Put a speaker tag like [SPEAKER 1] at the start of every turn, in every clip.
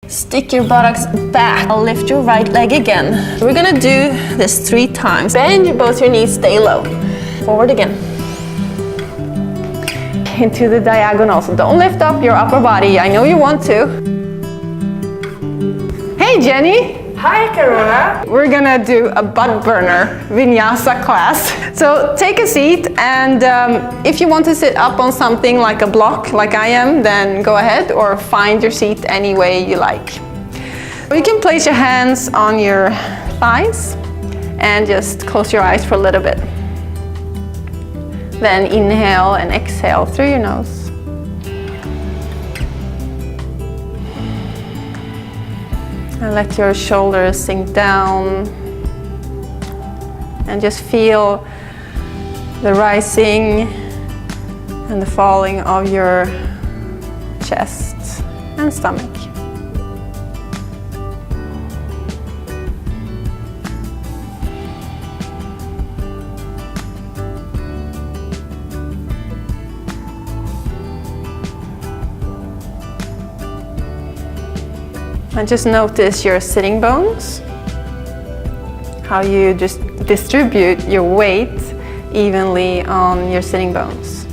[SPEAKER 1] Stick your buttocks back. I'll lift your right leg again. We're gonna do this 3 times. Bend both your knees, stay low. Forward again. Into the diagonal, so don't lift up your upper body. I know you want to. Hey Jenny!
[SPEAKER 2] Hi Carola!
[SPEAKER 1] We're gonna do a butt burner vinyasa class. So take a seat, and if you want to sit up on something like a block, like I am, then go ahead, or find your seat any way you like. You can place your hands on your thighs and just close your eyes for a little bit. Then inhale and exhale through your nose. And let your shoulders sink down. And just feel the rising and the falling of your chest and stomach. And just notice your sitting bones, how you just distribute your weight evenly on your sitting bones.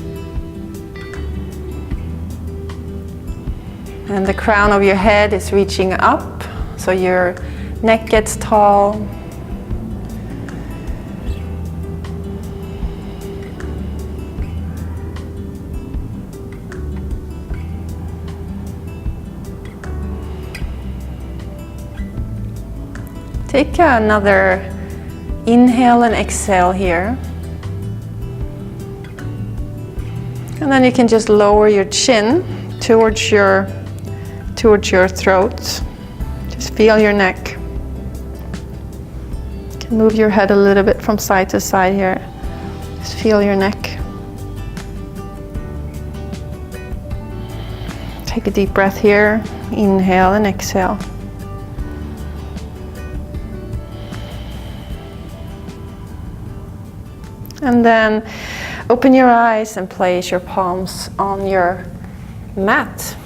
[SPEAKER 1] And the crown of your head is reaching up, so your neck gets tall. Take another inhale and exhale here. And then you can just lower your chin towards your throat. Just feel your neck. You can move your head a little bit from side to side here. Just feel your neck. Take a deep breath here. Inhale and exhale. And then open your eyes and place your palms on your mat.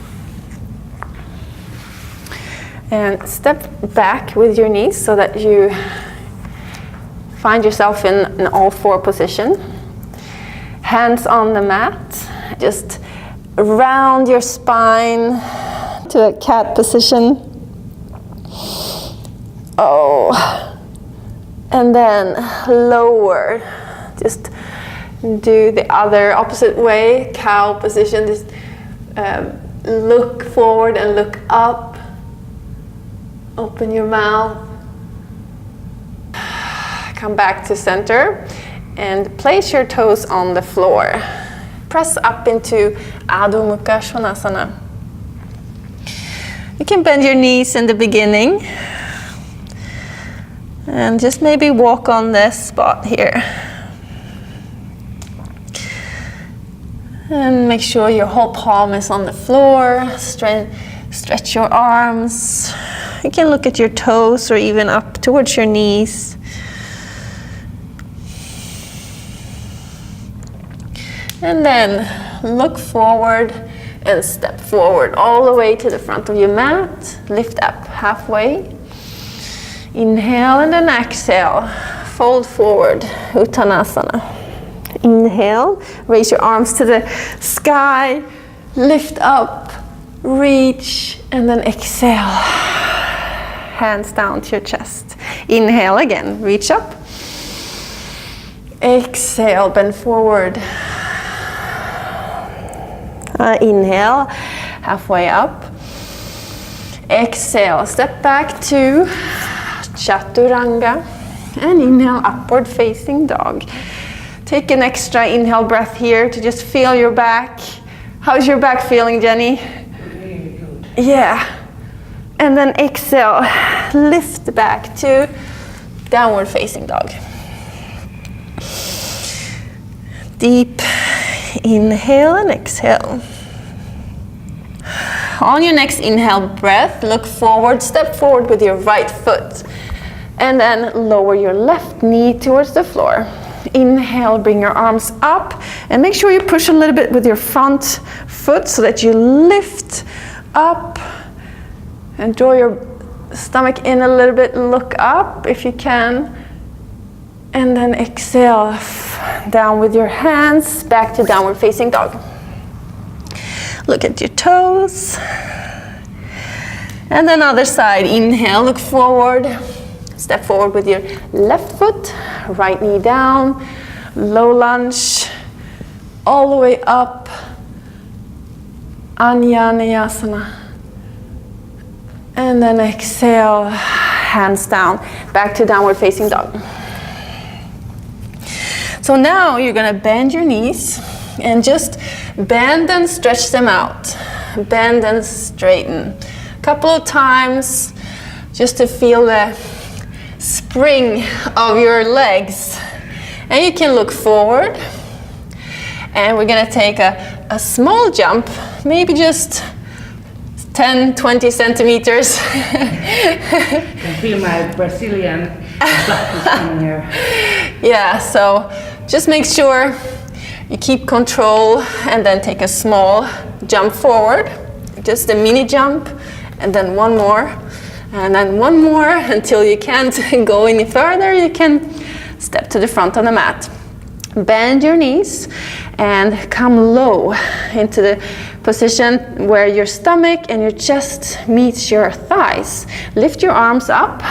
[SPEAKER 1] And step back with your knees so that you find yourself in an all-4 position. Hands on the mat. Just round your spine to a cat position. Oh. And then lower. Just do the other opposite way, cow position. Just look forward and look up. Open your mouth. Come back to center and place your toes on the floor. Press up into Adho Mukha Svanasana. You can bend your knees in the beginning and just maybe walk on this spot here. And make sure your whole palm is on the floor. Stretch your arms. You can look at your toes or even up towards your knees. And then look forward and step forward all the way to the front of your mat. Lift up halfway. Inhale and then exhale. Fold forward, Uttanasana. Inhale, raise your arms to the sky, lift up, reach, and then exhale. Hands down to your chest. Inhale again, reach up. Exhale, bend forward. Inhale, halfway up. Exhale, step back to Chaturanga. And inhale, upward facing dog. Take an extra inhale breath here to just feel your back. How's your back feeling, Jenny?
[SPEAKER 2] Really good.
[SPEAKER 1] Yeah. And then exhale, lift back to downward facing dog. Deep inhale and exhale. On your next inhale breath, look forward, step forward with your right foot. And then lower your left knee towards the floor. Inhale, bring your arms up and make sure you push a little bit with your front foot so that you lift up And draw your stomach in a little bit, look up if you can. And then exhale down with your hands, back to downward facing dog. Look at your toes. And then other side, inhale, look forward. Step forward with your left foot, right knee down, low lunge, all the way up, Anjaneyasana. And then exhale, hands down, back to downward facing dog. So now you're gonna bend your knees and just bend and stretch them out. Bend and straighten. A couple of times just to feel the spring of your legs. And you can look forward. And we're gonna take a small jump, maybe just 10, 20 centimeters.
[SPEAKER 2] I can feel my Brazilian butt in here.
[SPEAKER 1] Yeah, so just make sure you keep control and then take a small jump forward. Just a mini jump and then one more and then one more until you can't go any further. You can step to the front of the mat. Bend your knees and come low into the position where your stomach and your chest meets your thighs. Lift your arms up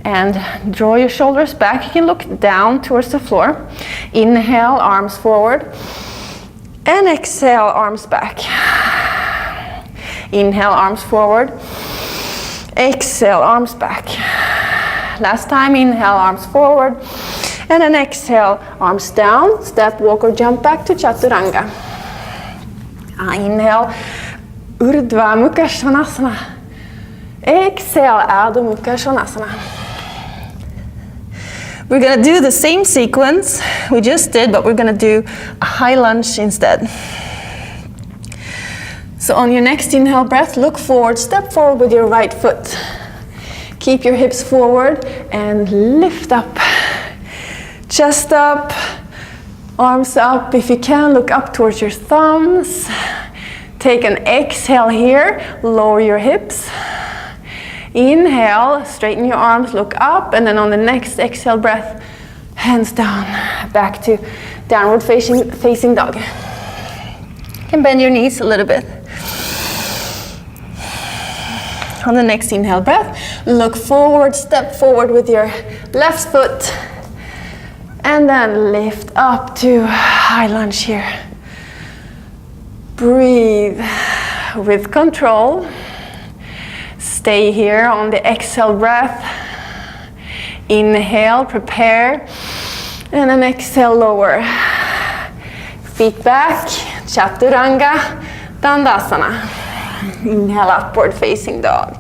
[SPEAKER 1] and draw your shoulders back. You can look down towards the floor. Inhale, arms forward. And exhale, arms back. Inhale, arms forward. Exhale, arms back. Last time, inhale, arms forward. And then exhale, arms down, step, walk or jump back to Chaturanga. Inhale, Urdhva Mukha Svanasana. Exhale, Adho Mukha Svanasana. We're gonna do the same sequence we just did, but we're gonna do a high lunge instead. So on your next inhale breath, look forward, step forward with your right foot. Keep your hips forward and lift up. Chest up, arms up. If you can, look up towards your thumbs. Take an exhale here, lower your hips. Inhale, straighten your arms, look up, and then on the next exhale breath, hands down, back to downward facing dog. You can bend your knees a little bit. On the next inhale breath, look forward, step forward with your left foot. And then lift up to high lunge here. Breathe with control. Stay here on the exhale breath. Inhale, prepare. And then exhale, lower. Feet back, Chaturanga, Dandasana. Inhale, upward facing dog.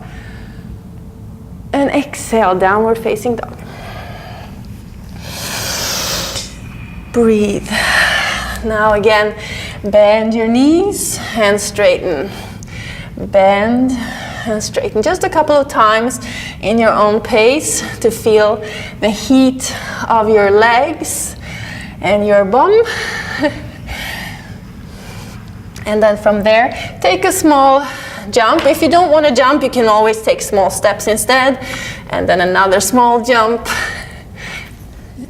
[SPEAKER 1] And exhale, downward facing dog. Breathe. Now again, bend your knees and straighten. Bend and straighten. Just a couple of times in your own pace to feel the heat of your legs and your bum. And then from there, take a small jump. If you don't want to jump, you can always take small steps instead. And then another small jump.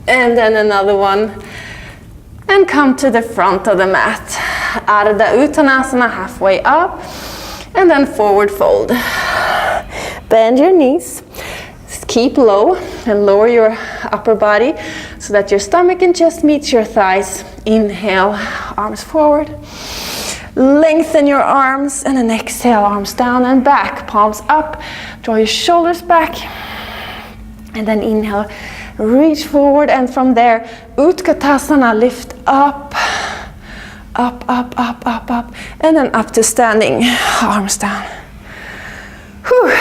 [SPEAKER 1] And then another one. And come to the front of the mat. Ardha Uttanasana, halfway up. And then forward fold. Bend your knees. Keep low and lower your upper body so that your stomach and chest meets your thighs. Inhale, arms forward. Lengthen your arms and then exhale, arms down and back, palms up. Draw your shoulders back. And then inhale, reach forward, and from there, Utkatasana, lift up, up, up, up, up, up, and then up to standing, arms down. Whew.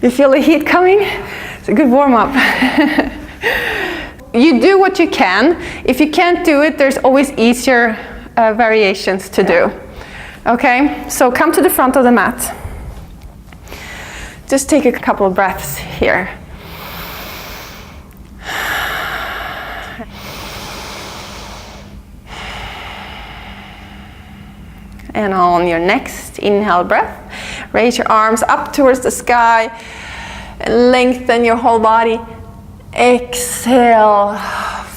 [SPEAKER 1] You feel the heat coming? It's a good warm-up. You do what you can. If you can't do it, there's always easier variations to do. Okay, so come to the front of the mat. Just take a couple of breaths here. And on your next inhale breath, raise your arms up towards the sky and lengthen your whole body. Exhale,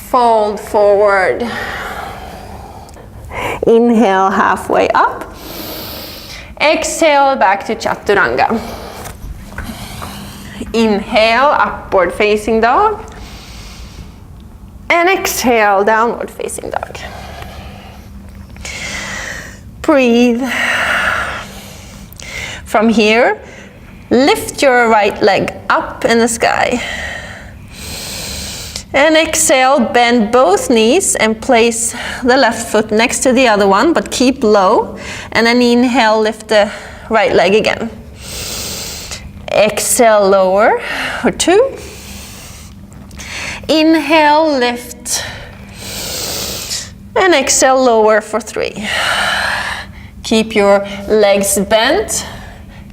[SPEAKER 1] fold forward. Inhale, halfway up. Exhale, back to Chaturanga. Inhale, upward facing dog. And exhale, downward facing dog. Breathe. From here, lift your right leg up in the sky. And exhale, bend both knees and place the left foot next to the other one, but keep low. And then inhale, lift the right leg again. Exhale, lower for 2. Inhale, lift. And exhale, lower for 3. Keep your legs bent.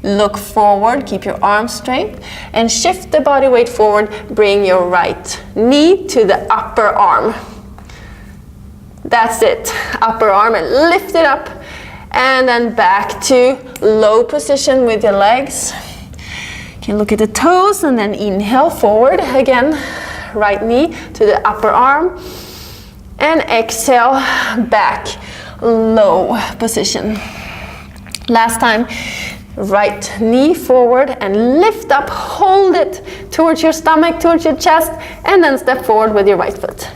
[SPEAKER 1] Look forward, keep your arms straight, and shift the body weight forward. Bring your right knee to the upper arm. That's it. Upper arm, and lift it up. And then back to low position with your legs. You can look at the toes, and then inhale forward again. Right knee to the upper arm. And exhale, back, low position. Last time. Right knee forward and lift up, hold it towards your stomach, towards your chest, and then step forward with your right foot.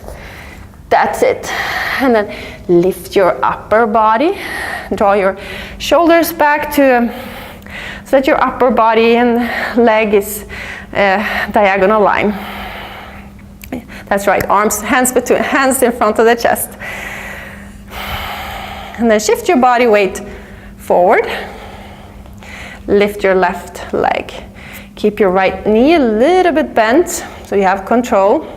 [SPEAKER 1] That's it. And then lift your upper body, draw your shoulders back to so that your upper body and leg is a diagonal line. That's right, arms, hands in front of the chest. And then shift your body weight forward. Lift your left leg. Keep your right knee a little bit bent so you have control.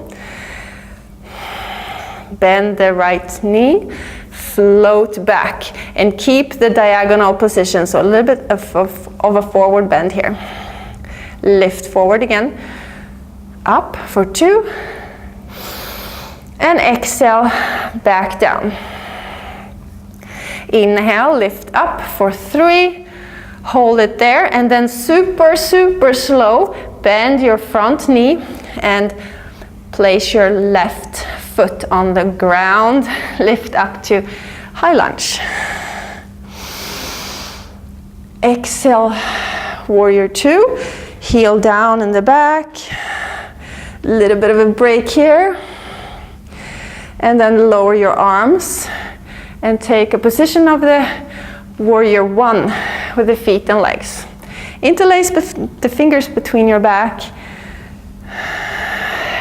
[SPEAKER 1] Bend the right knee, float back, and keep the diagonal position, so a little bit of a forward bend here. Lift forward again, up for 2, and exhale, back down. Inhale, lift up for 3, hold it there, and then super slow, bend your front knee and place your left foot on the ground, lift up to high lunge. Exhale, warrior 2, heel down in the back, a little bit of a break here, and then lower your arms and take a position of the warrior 1 with the feet and legs. Interlace the fingers between your back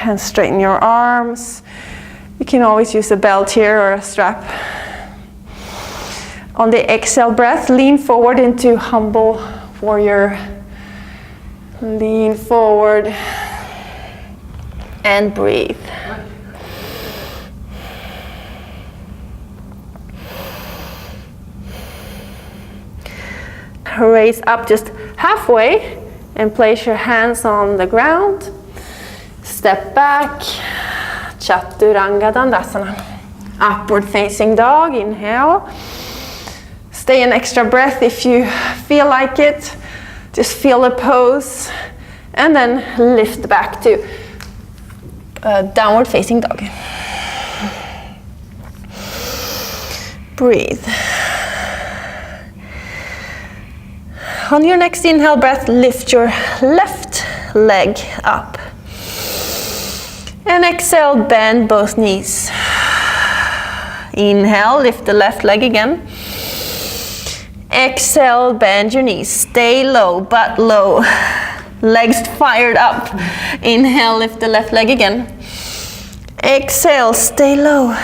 [SPEAKER 1] and straighten your arms. You can always use a belt here or a strap. On the exhale breath, lean forward into humble warrior. Lean forward and breathe. Raise up just halfway and place your hands on the ground. Step back, Chaturanga Dandasana. Upward facing dog, inhale. Stay an extra breath if you feel like it. Just feel the pose. And then lift back to downward facing dog. Breathe. On your next inhale breath, lift your left leg up. And exhale, bend both knees. Inhale, lift the left leg again. Exhale, bend your knees. Stay low, butt low. Legs fired up. Inhale, lift the left leg again. Exhale, stay low.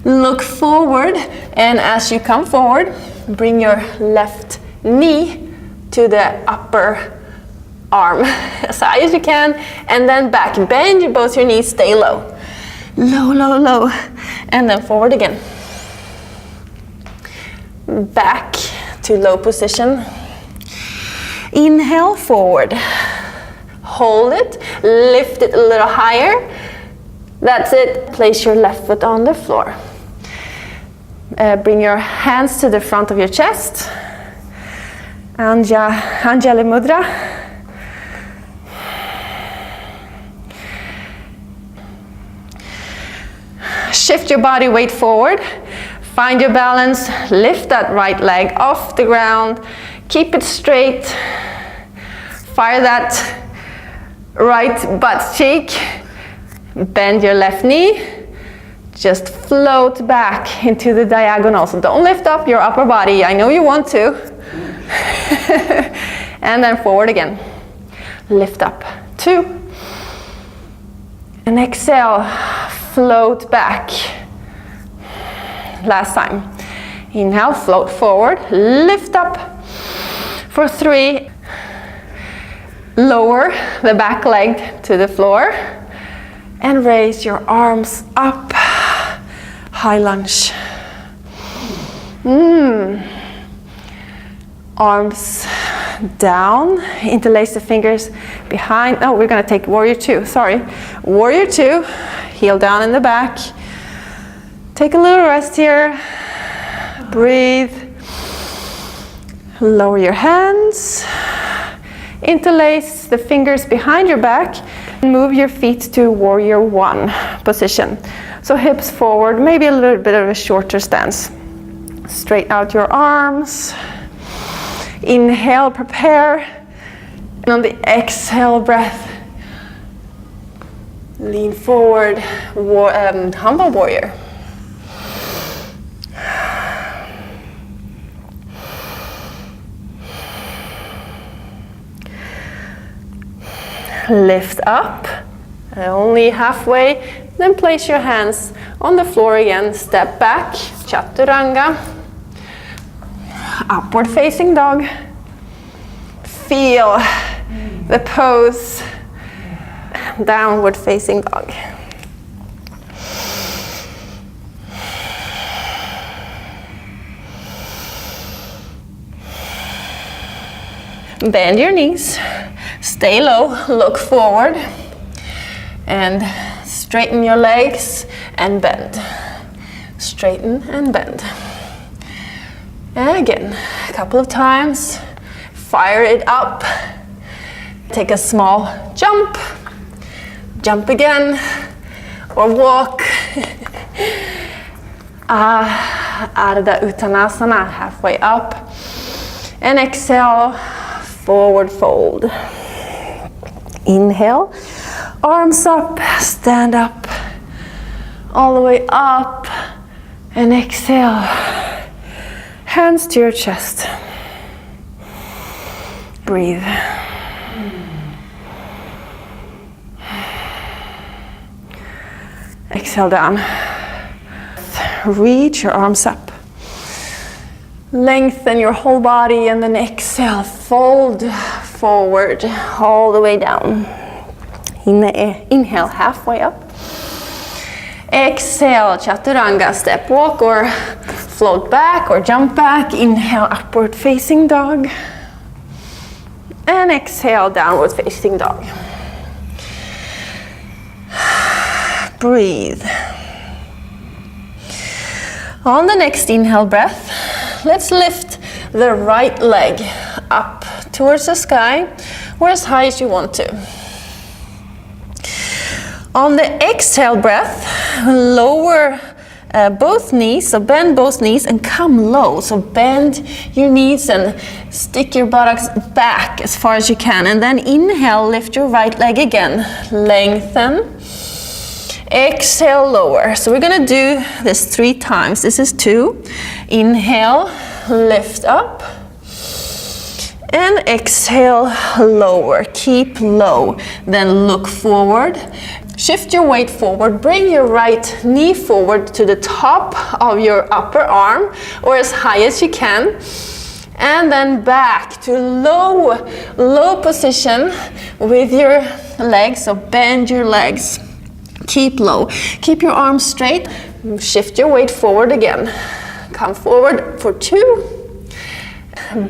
[SPEAKER 1] Look forward, and as you come forward, bring your left knee to the upper arm as high as you can, and then back. Bend both your knees, stay low. Low, low, low. And then forward again. Back to low position. Inhale, forward. Hold it, lift it a little higher. That's it. Place your left foot on the floor. Bring your hands to the front of your chest. Anjali Mudra. Shift your body weight forward. Find your balance. Lift that right leg off the ground. Keep it straight. Fire that right butt cheek. Bend your left knee. Just float back into the diagonal. So don't lift up your upper body. I know you want to. And then forward again. Lift up. 2. And exhale. Float back. Last time. Inhale, float forward. Lift up. For 3. Lower the back leg to the floor. And raise your arms up. High lunge. Arms down. Interlace the fingers behind. Oh, we're going to take warrior 2. Sorry. Warrior 2. Heel down in the back. Take a little rest here. Breathe. Lower your hands. Interlace the fingers behind your back. And move your feet to warrior 1 position. So hips forward, maybe a little bit of a shorter stance. Straighten out your arms. Inhale, prepare. And on the exhale breath, lean forward, humble warrior. Lift up, only halfway, then place your hands on the floor again, step back, chaturanga, upward facing dog. Feel the pose, downward facing dog. Bend your knees, stay low, look forward, and straighten your legs and bend. Straighten and bend. And again, a couple of times. Fire it up. Take a small jump. Jump again. Or walk. Ardha Uttanasana, halfway up. And exhale, forward fold. Inhale, arms up, stand up. All the way up. And exhale, hands to your chest. Breathe. Exhale down. Reach your arms up. Lengthen your whole body and then exhale, fold forward all the way down. Inhale, halfway up. Exhale, chaturanga, step walk or float back or jump back. Inhale, upward facing dog. And exhale, downward facing dog. Breathe. On the next inhale breath, let's lift the right leg up towards the sky or as high as you want to. On the exhale breath, lower both knees, so bend both knees and come low. So bend your knees and stick your buttocks back as far as you can. And then inhale, lift your right leg again. Lengthen. Exhale, lower. So we're gonna do this 3 times. This is 2. Inhale, lift up. And exhale, lower. Keep low. Then look forward. Shift your weight forward, bring your right knee forward to the top of your upper arm or as high as you can. And then back to low position with your legs, so bend your legs. Keep low, keep your arms straight, shift your weight forward again. Come forward for 2,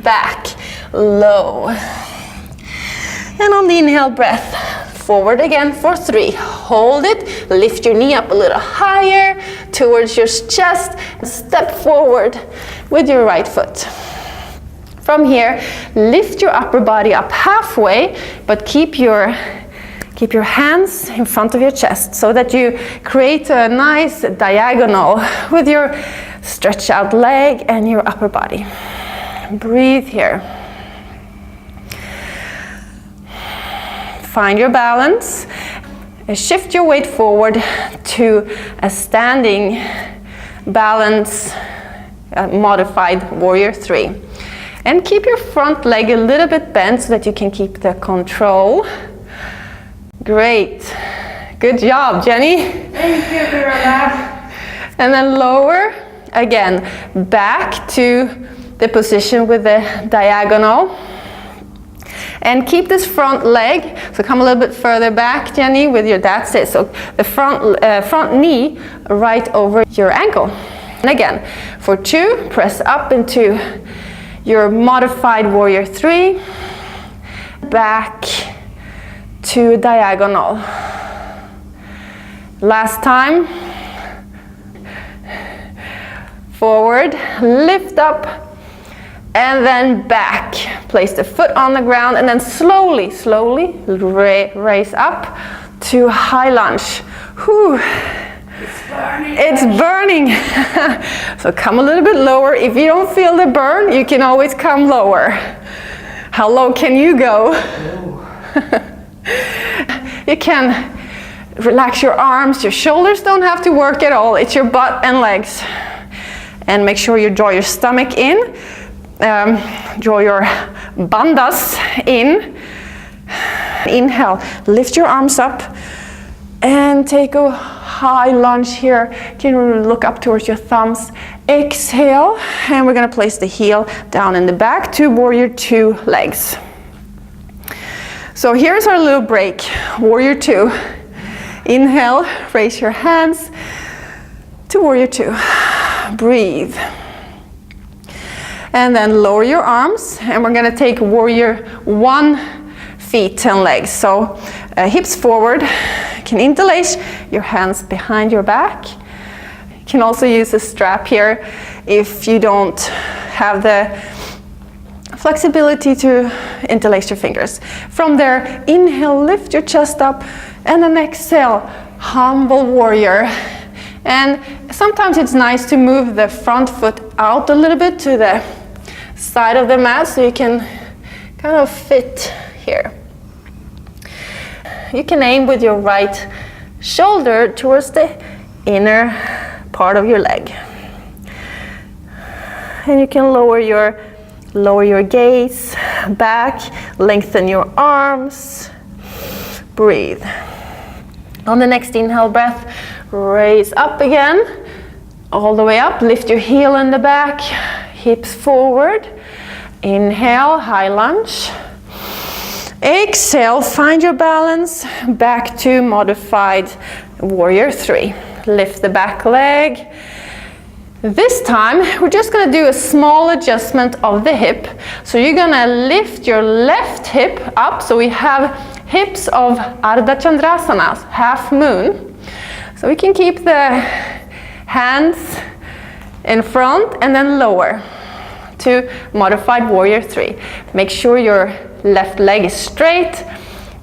[SPEAKER 1] back, low. And on the inhale breath, forward again for 3. Hold it, lift your knee up a little higher. towards your chest. Step forward with your right foot. From here, lift your upper body up halfway, but keep your hands in front of your chest so that you create a nice diagonal with your stretch out leg and your upper body. Breathe here. Find your balance. Shift your weight forward to a standing balance, modified warrior 3. And keep your front leg a little bit bent so that you can keep the control. Great. Good job, Jenny.
[SPEAKER 2] Thank you, Carola.
[SPEAKER 1] And then lower again, back to the position with the diagonal. And keep this front leg, so come a little bit further back, Jenny, with your, that's it. So the front knee right over your ankle. And again, for 2, press up into your modified warrior 3, back to diagonal. Last time. Forward, lift up, and then back. Place the foot on the ground and then slowly raise up to high lunge. Whew. It's burning. So come a little bit lower. If you don't feel the burn, you can always come lower. How low can you go? You can relax your arms. Your shoulders don't have to work at all. It's your butt and legs. And make sure you draw your stomach in. Draw your bandhas in. Inhale, lift your arms up and take a high lunge here. You can look up towards your thumbs. Exhale, and we're going to place the heel down in the back to warrior 2 legs. So here's our little break. Warrior 2. Inhale, raise your hands to warrior 2. Breathe. And then lower your arms, and we're going to take warrior 1, feet and legs. So hips forward. You can interlace your hands behind your back. You can also use a strap here if you don't have the flexibility to interlace your fingers. From there, inhale, lift your chest up, and then exhale, humble warrior. And sometimes it's nice to move the front foot out a little bit to the side of the mat so you can kind of fit here. You can aim with your right shoulder towards the inner part of your leg. And you can lower your gaze back, lengthen your arms. Breathe. On the next inhale breath, raise up again, all the way up, lift your heel in the back, hips forward. Inhale, high lunge. Exhale, find your balance, back to modified warrior 3. Lift the back leg. This time, we're just going to do a small adjustment of the hip. So you're going to lift your left hip up, so we have hips of Ardha Chandrasana, half moon. So we can keep the hands in front and then lower to modified warrior 3. Make sure your left leg is straight.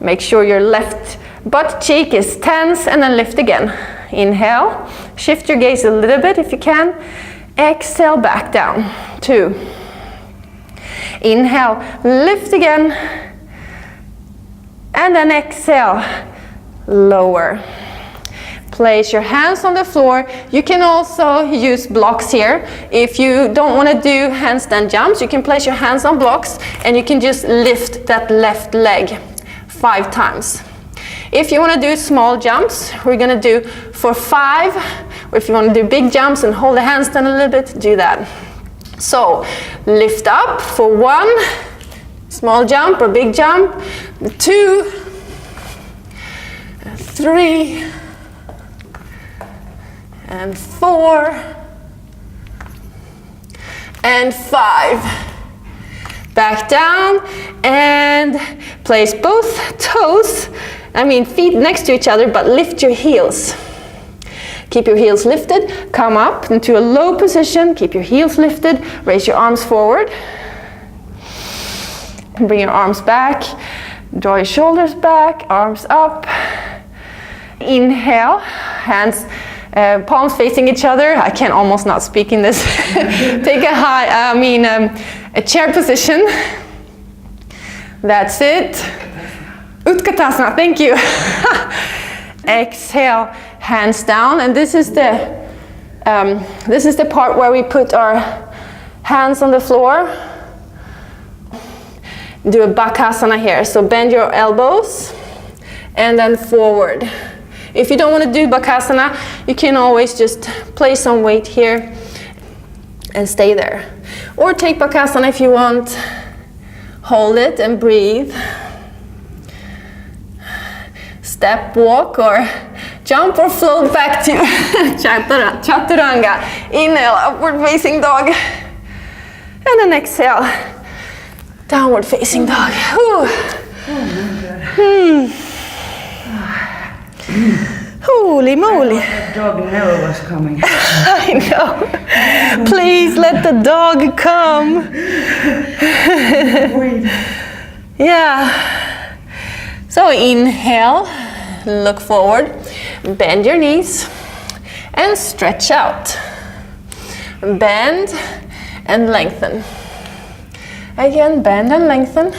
[SPEAKER 1] Make sure your left butt cheek is tense, and then lift again. Inhale, shift your gaze a little bit if you can. Exhale, back down. 2. Inhale, lift again. And then exhale, lower. Place your hands on the floor. You can also use blocks here. If you don't want to do handstand jumps, you can place your hands on blocks and you can just lift that left leg 5 times. If you want to do small jumps, we're going to do for 5. Or if you want to do big jumps and hold the handstand a little bit, do that. So lift up for 1, small jump or big jump, 2, 3, and 4, and 5. Back down and place both feet next to each other, but lift your heels. Keep your heels lifted, come up into a low position, keep your heels lifted, raise your arms forward. Bring your arms back, draw your shoulders back, arms up. Inhale, hands, palms facing each other. I can almost not speak in this. Take a chair position. That's it. Utkatasana, thank you. Exhale, hands down, and this is the part where we put our hands on the floor. Do a bakasana here. So bend your elbows and then forward. If you don't want to do bakasana, you can always just place some weight here and stay there. Or take bakasana if you want. Hold it and breathe. Step, walk, or jump or float back to chaturanga. Inhale, upward facing dog. And then exhale, downward facing dog. Holy moly.
[SPEAKER 2] That dog never was coming.
[SPEAKER 1] I know. Please let the dog come. Yeah. So inhale, look forward, bend your knees and stretch out. Bend and lengthen. Again, bend and lengthen.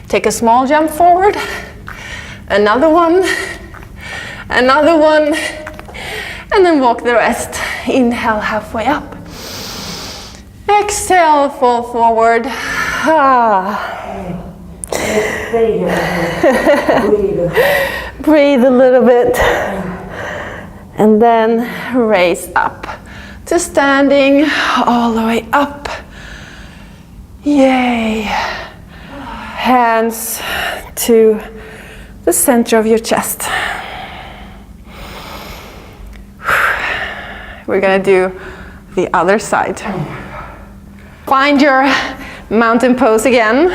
[SPEAKER 1] Take a small jump forward. Another one. Another one. And then walk the rest. Inhale, halfway up. Exhale, fall forward. Breathe a little bit. And then raise up to standing all the way up. Yay. Hands to the center of your chest. We're gonna do the other side. Find your mountain pose again.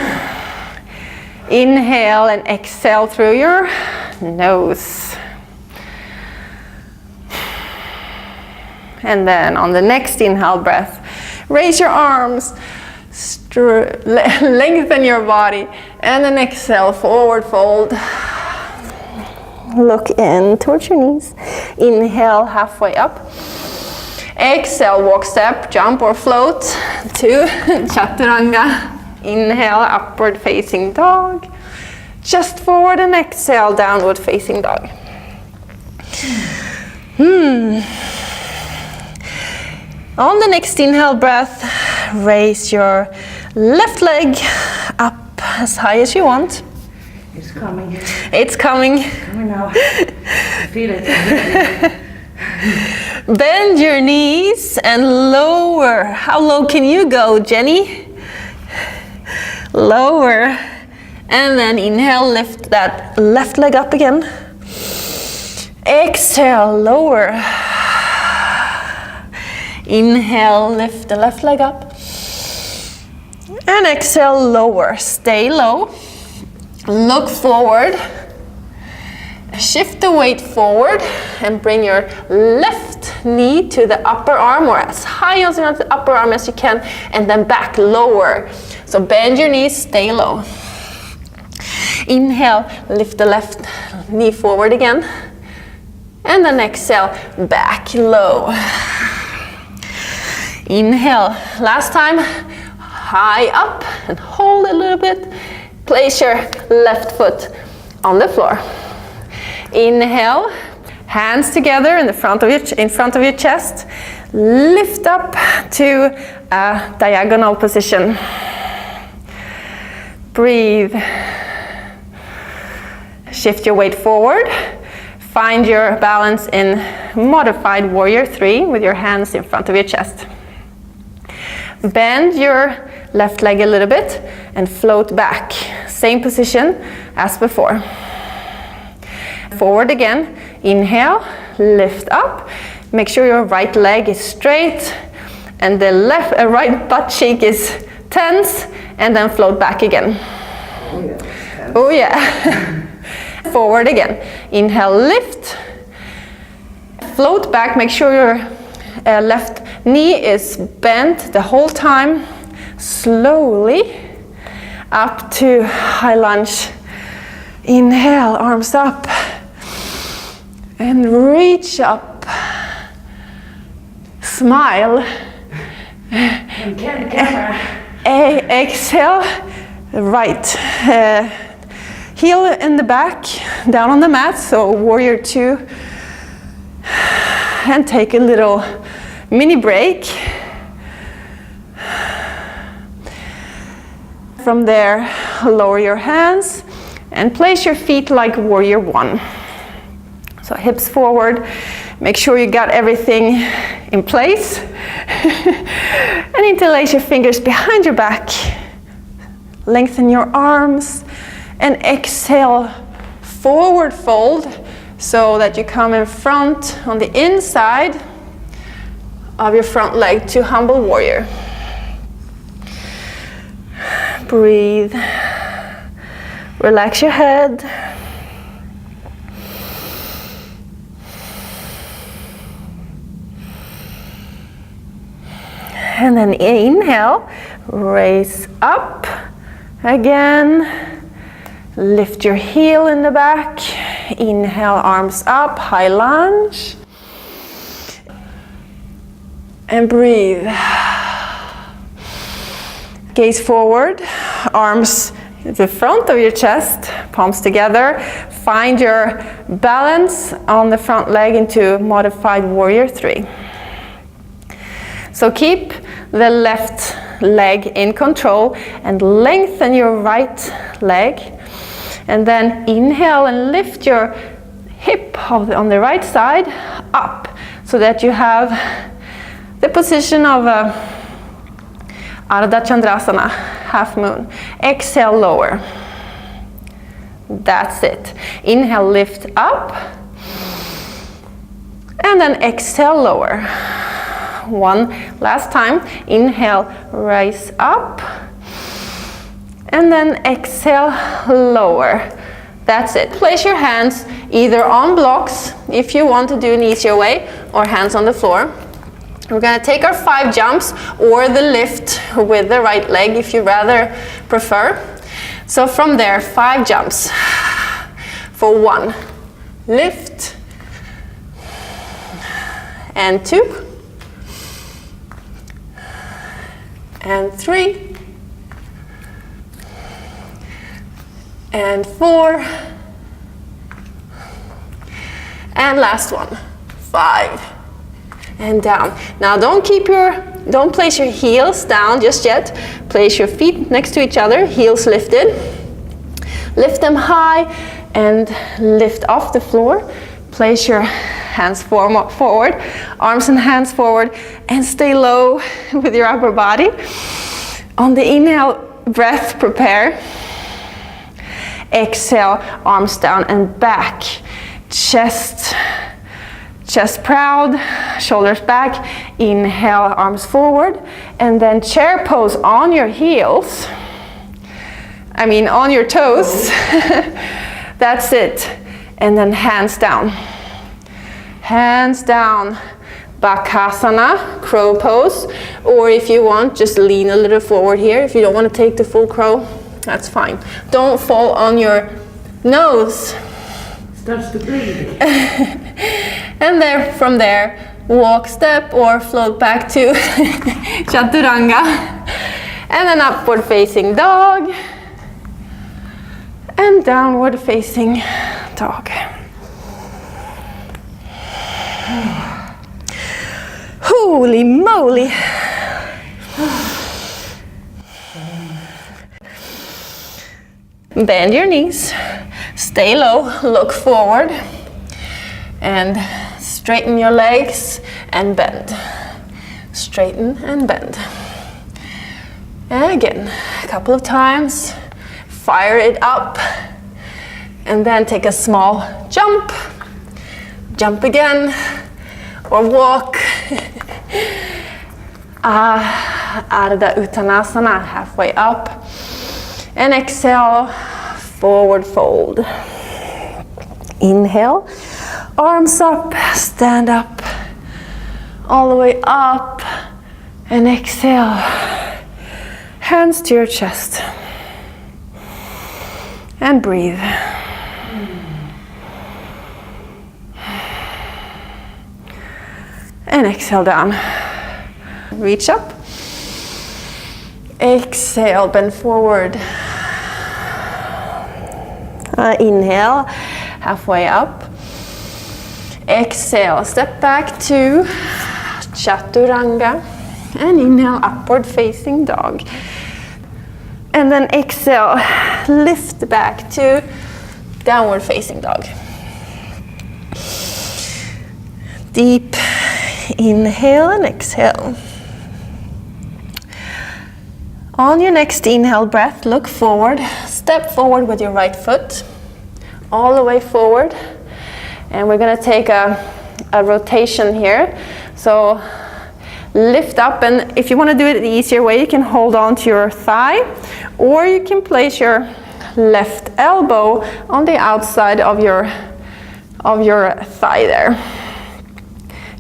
[SPEAKER 1] Inhale and exhale through your nose. And then on the next inhale breath, raise your arms, lengthen your body, and then exhale, forward fold. Look in towards your knees. Inhale, halfway up. Exhale, walk, step, jump or float to chaturanga. Inhale, upward facing dog. Just forward and exhale, downward facing dog. On the next inhale breath, raise your left leg up as high as you want.
[SPEAKER 2] It's coming.
[SPEAKER 1] It's coming.
[SPEAKER 2] Coming now. I feel it.
[SPEAKER 1] Bend your knees and lower. How low can you go, Jenny? Lower. And then inhale, lift that left leg up again. Exhale, lower. Inhale, lift the left leg up. And exhale, lower. Stay low. Look forward. Shift the weight forward and bring your left knee to the upper arm or as high on the upper arm as you can, and then back, lower. So bend your knees, stay low. Inhale, lift the left knee forward again. And then exhale, back low. Inhale, last time, high up and hold a little bit. Place your left foot on the floor. Inhale, hands together in front of your chest. Lift up to a diagonal position. Breathe. Shift your weight forward. Find your balance in modified warrior 3 with your hands in front of your chest. Bend your left leg a little bit and float back. Same position as before. Forward again. Inhale, lift up. Make sure your right leg is straight and the right butt cheek is tense, and then float back again. Oh yeah. Forward again. Inhale, lift. float back. Make sure your left knee is bent the whole time. Slowly up to high lunge. Inhale, arms up. And reach up. Smile. Exhale. Right. Heel in the back, down on the mat, so warrior 2. And take a little mini break. From there, lower your hands and place your feet like warrior 1. So hips forward, make sure you got everything in place. And interlace your fingers behind your back. Lengthen your arms and exhale, forward fold so that you come in front on the inside of your front leg to humble warrior. Breathe. Relax your head. And then inhale, raise up again. Lift your heel in the back. Inhale, arms up, high lunge. And breathe. Gaze forward, arms at the front of your chest, palms together. Find your balance on the front leg into modified warrior 3. So keep the left leg in control and lengthen your right leg. And then inhale and lift your hip on the right side up so that you have the position of a Ardha Chandrasana, half moon. Exhale, lower. That's it. Inhale, lift up. And then exhale, lower. One last time. Inhale, rise up. And then exhale, lower. That's it. Place your hands either on blocks, if you want to do an easier way, or hands on the floor. We're going to take our 5 jumps or the lift with the right leg if you rather prefer. So from there, 5 jumps. For 1, lift. And 2. And 3. And 4. And last one, 5. And down. Now don't place your heels down just yet. Place your feet next to each other, heels lifted. Lift them high and lift off the floor. Place your hands forward, arms and hands forward, and stay low with your upper body. On the inhale breath, prepare. Exhale, arms down and back. Chest proud, shoulders back. Inhale, arms forward, and then chair pose on your heels. On your toes. That's it. And then hands down. Hands down. Bakasana, crow pose. Or if you want, just lean a little forward here. If you don't want to take the full crow, that's fine. Don't fall on your nose.
[SPEAKER 2] Starts to bleed.
[SPEAKER 1] And from there, walk, step, or float back to Chaturanga. And then upward facing dog. And downward facing dog. Holy moly! Bend your knees, stay low, look forward, and straighten your legs and bend. Straighten and bend. And again, a couple of times, fire it up, and then take a small jump. Jump again, or walk. Ardha Uttanasana, halfway up. And exhale, forward fold. Inhale, Arms up, stand up, all the way up, and exhale. Hands to your chest. And breathe. And exhale down. Reach up. Exhale, bend forward. Inhale, halfway up. Exhale, step back to Chaturanga. And inhale, upward facing dog. And then exhale, lift back to downward facing dog. Deep inhale and exhale. On your next inhale breath, look forward. Step forward with your right foot, all the way forward. And we're gonna take a rotation here. So lift up, and if you wanna do it the easier way, you can hold on to your thigh, or you can place your left elbow on the outside of your thigh there.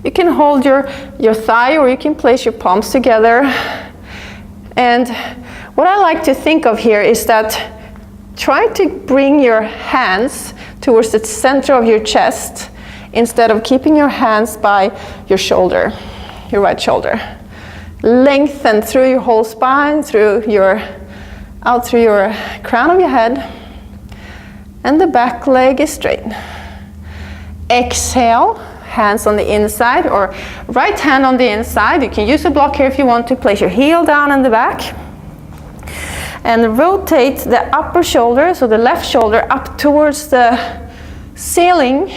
[SPEAKER 1] You can hold your thigh, or you can place your palms together. And what I like to think of here is that try to bring your hands towards the center of your chest instead of keeping your hands by your shoulder, your right shoulder. Lengthen through your whole spine, out through your crown of your head, and the back leg is straight. Exhale, hands on the inside, or right hand on the inside. You can use a block here if you want to. Place your heel down in the back. And rotate the upper shoulder, so the left shoulder, up towards the ceiling.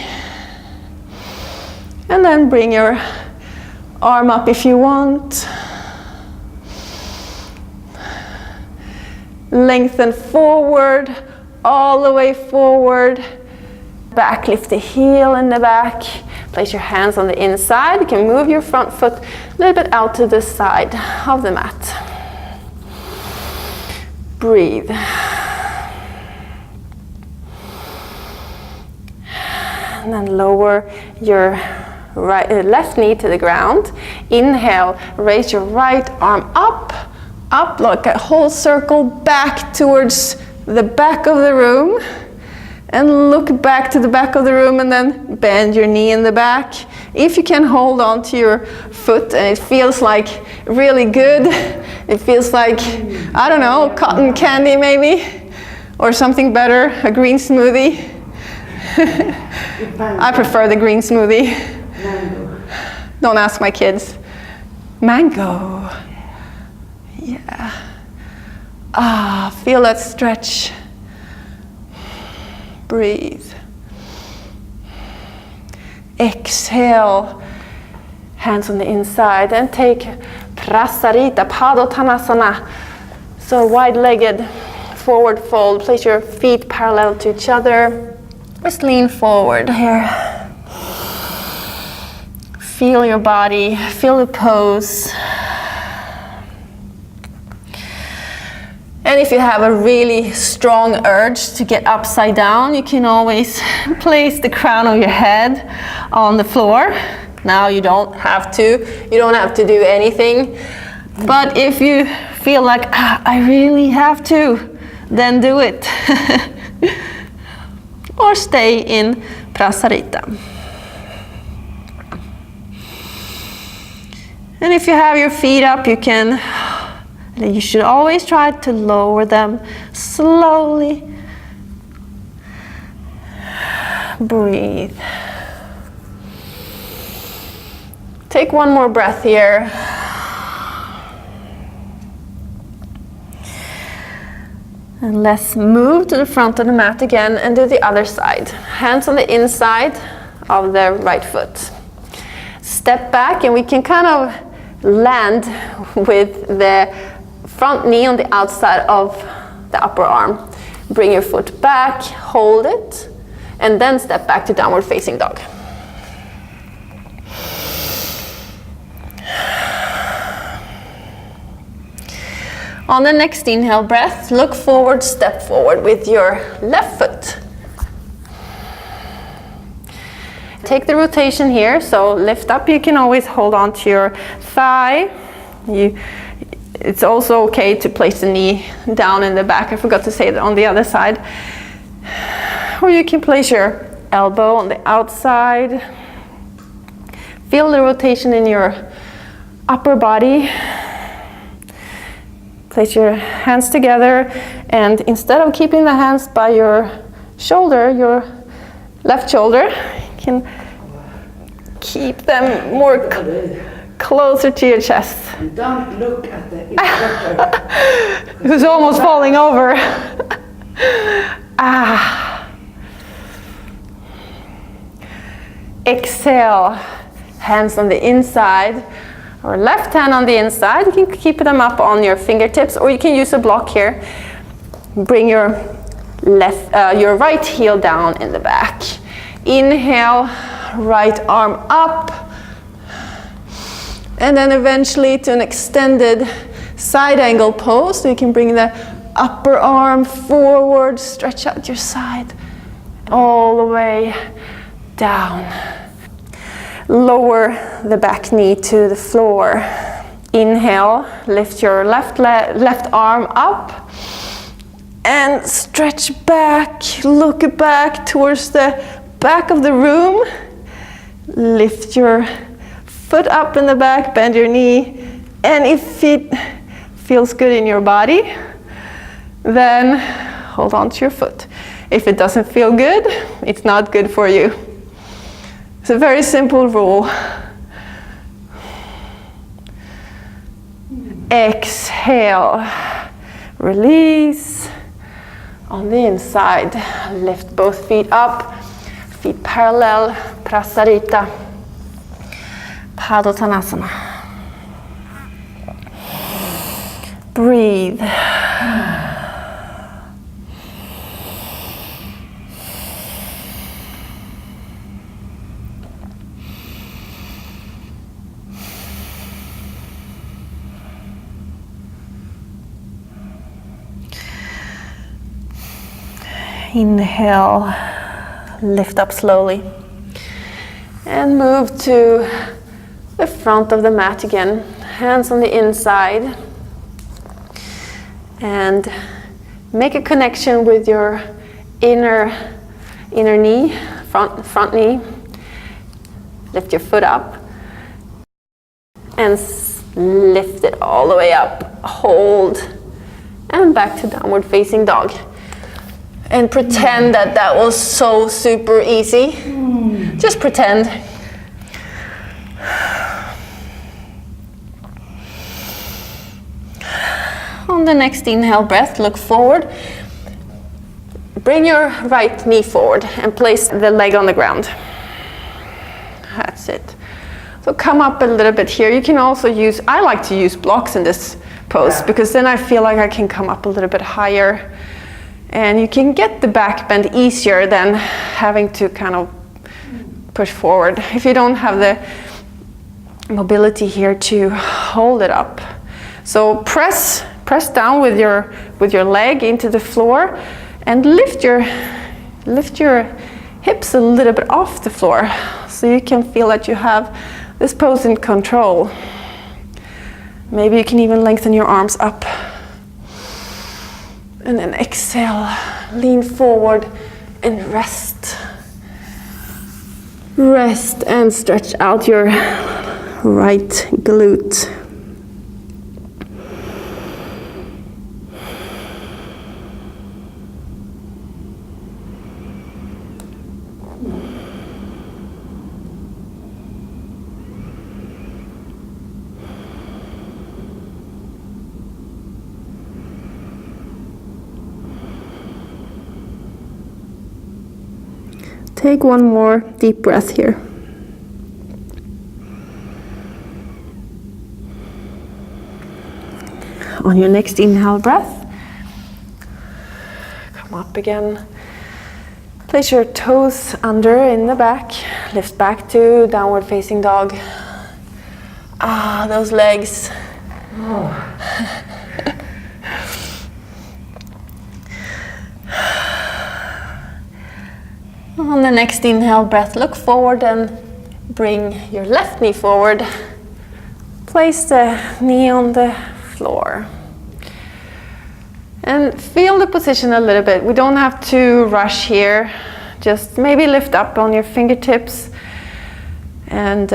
[SPEAKER 1] And then bring your arm up if you want. Lengthen forward, all the way forward. Back, lift the heel in the back. Place your hands on the inside. You can move your front foot a little bit out to the side of the mat. Breathe. And then lower your left knee to the ground. Inhale, raise your right arm up, like a whole circle back towards the back of the room. And look back to the back of the room, and then bend your knee in the back. If you can hold on to your foot and it feels like really good, it feels like, I don't know, cotton candy maybe, or something better, a green smoothie. I prefer the green smoothie.
[SPEAKER 2] Mango.
[SPEAKER 1] Don't ask my kids. Mango. Yeah. Feel that stretch. Breathe. Exhale. Hands on the inside, and take Prasarita, Padottanasana. So wide-legged forward fold. Place your feet parallel to each other. Just lean forward here. Feel your body, feel the pose. And if you have a really strong urge to get upside down, you can always place the crown of your head on the floor. Now you don't have to do anything. But if you feel like, I really have to, then do it. Or stay in Prasarita. And if you have your feet up, you should always try to lower them slowly. Breathe. Take one more breath here. And let's move to the front of the mat again and do the other side. Hands on the inside of the right foot. Step back, and we can kind of land with the front knee on the outside of the upper arm. Bring your foot back, hold it, and then step back to downward facing dog. On the next inhale breath, look forward, step forward with your left foot. take the rotation here, so lift up. You can always hold on to your thigh. It's also okay to place the knee down in the back. I forgot to say that on the other side. Or you can place your elbow on the outside. Feel the rotation in your upper body. Place your hands together, and instead of keeping the hands by your shoulder, your left shoulder, you can keep them more closer to your chest.
[SPEAKER 2] And don't look at the instructor.
[SPEAKER 1] Who's almost falling over. Exhale, hands on the inside, or left hand on the inside. You can keep them up on your fingertips, or you can use a block here. Bring your right heel down in the back. Inhale, right arm up, and then eventually to an extended side angle pose. So you can bring the upper arm forward, stretch out your side, all the way down. Lower the back knee to the floor. Inhale, lift your left arm up and stretch back, look back towards the back of the room. Lift your foot up in the back, bend your knee, and if it feels good in your body, then hold on to your foot. If it doesn't feel good, it's not good for you. It's a very simple rule. Exhale, release. On the inside, lift both feet up, feet parallel, prasarita, padottanasana. Breathe. Inhale, lift up slowly, and move to the front of the mat again. Hands on the inside, and make a connection with your inner knee, front knee. Lift your foot up, and lift it all the way up. Hold, and back to downward facing dog. And pretend that was so super easy. Just pretend. On the next inhale breath, look forward. Bring your right knee forward and place the leg on the ground. That's it. So come up a little bit here. You can also use, I like to use blocks in this pose because then I feel like I can come up a little bit higher. And you can get the back bend easier than having to kind of push forward. If you don't have the mobility here to hold it up. So press down with your leg into the floor and lift your hips a little bit off the floor so you can feel that you have this pose in control. Maybe you can even lengthen your arms up. And then exhale, lean forward and rest. Rest and stretch out your right glute. Take one more deep breath here. On your next inhale breath, come up again. Place your toes under in the back. Lift back to downward facing dog. Those legs. On the next inhale breath, look forward and bring your left knee forward. Place the knee on the floor. And feel the position a little bit. We don't have to rush here. Just maybe lift up on your fingertips. And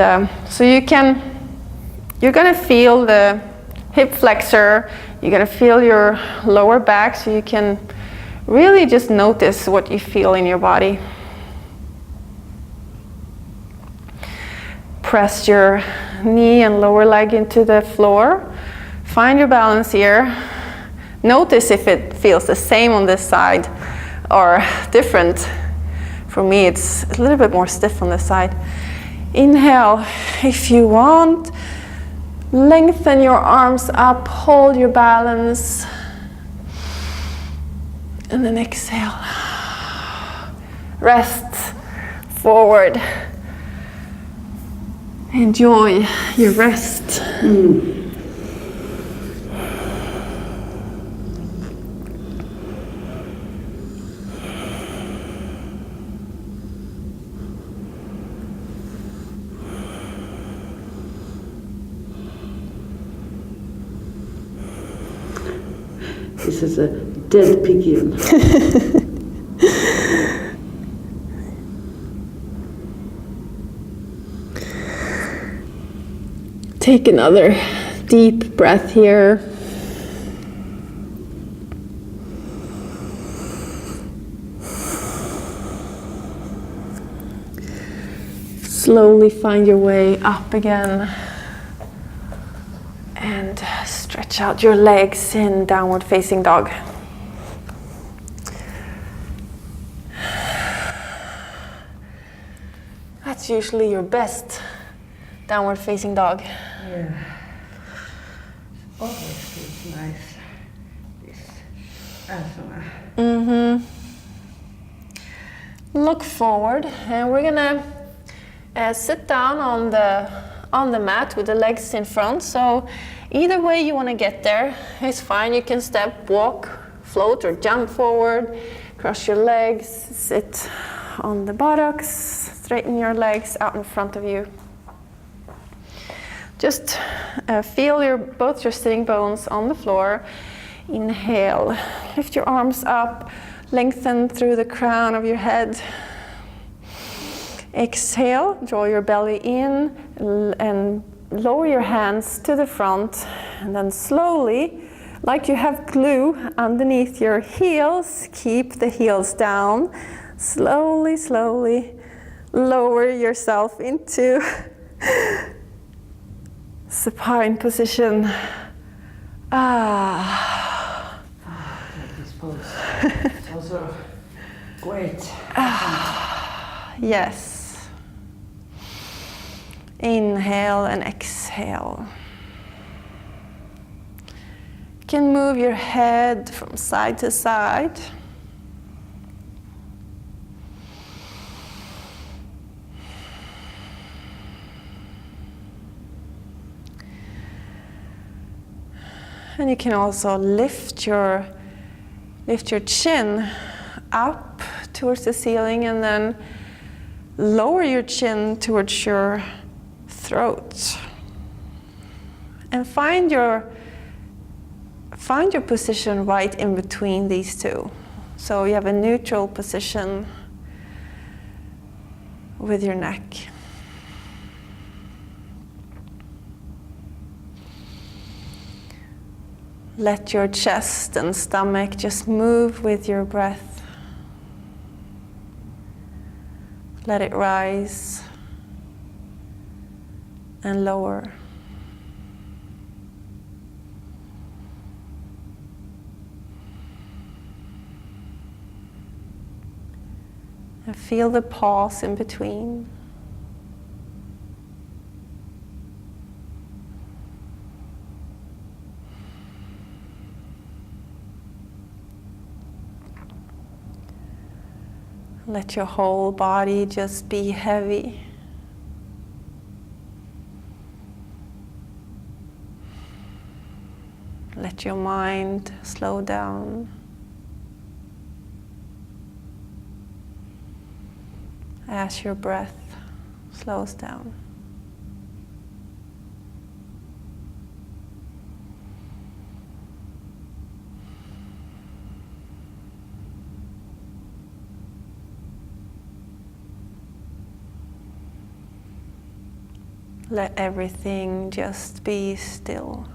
[SPEAKER 1] so you're gonna feel the hip flexor. You're gonna feel your lower back, so you can really just notice what you feel in your body. Press your knee and lower leg into the floor. Find your balance here. Notice if it feels the same on this side or different. For me, it's a little bit more stiff on this side. Inhale, if you want. Lengthen your arms up, hold your balance. And then exhale. Rest forward. Enjoy your rest.
[SPEAKER 2] This is a dead pigeon.
[SPEAKER 1] Take another deep breath here. Slowly find your way up again. And stretch out your legs in downward facing dog. That's usually your best downward facing dog.
[SPEAKER 2] Yeah. Always feels nice, this asana.
[SPEAKER 1] Look forward, and we're gonna sit down on the mat with the legs in front. So either way you want to get there is fine. You can step, walk, float, or jump forward. Cross your legs, sit on the buttocks, straighten your legs out in front of you. Just feel both your sitting bones on the floor. Inhale, lift your arms up, lengthen through the crown of your head. Exhale, draw your belly in and lower your hands to the front, and then slowly, like you have glue underneath your heels, keep the heels down. Slowly, slowly lower yourself into supine position.
[SPEAKER 2] This pose. It's also great.
[SPEAKER 1] Yes. Inhale and exhale. You can move your head from side to side. And you can also lift your chin up towards the ceiling, and then lower your chin towards your throat. And find your position right in between these two. So you have a neutral position with your neck. Let your chest and stomach just move with your breath. Let it rise and lower. And feel the pause in between. Let your whole body just be heavy. Let your mind slow down. as your breath slows down. Let everything just be still.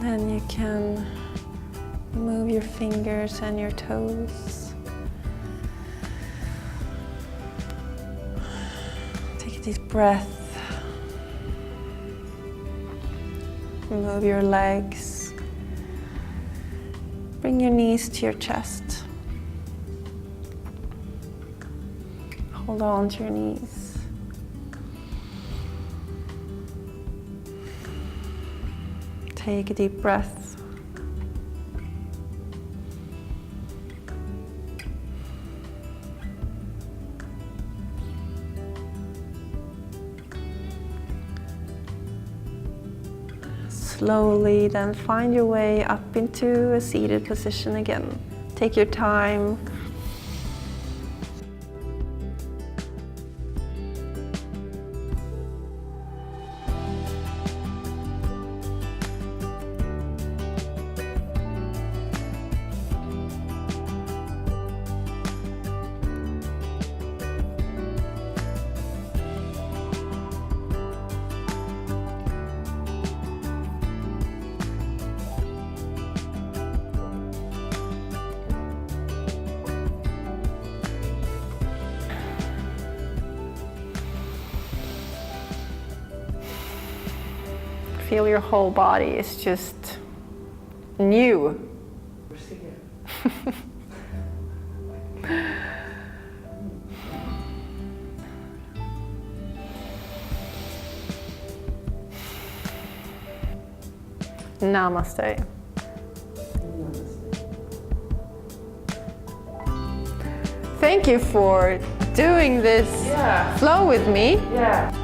[SPEAKER 1] Then you can move your fingers and your toes. Take a deep breath. Move your legs. Bring your knees to your chest. Hold on to your knees. Take a deep breath. Slowly then find your way up into a seated position again. Take your time. Feel your whole body is just new.
[SPEAKER 2] Brazilian.
[SPEAKER 1] Namaste. Thank you for doing this flow with me.
[SPEAKER 2] Yeah.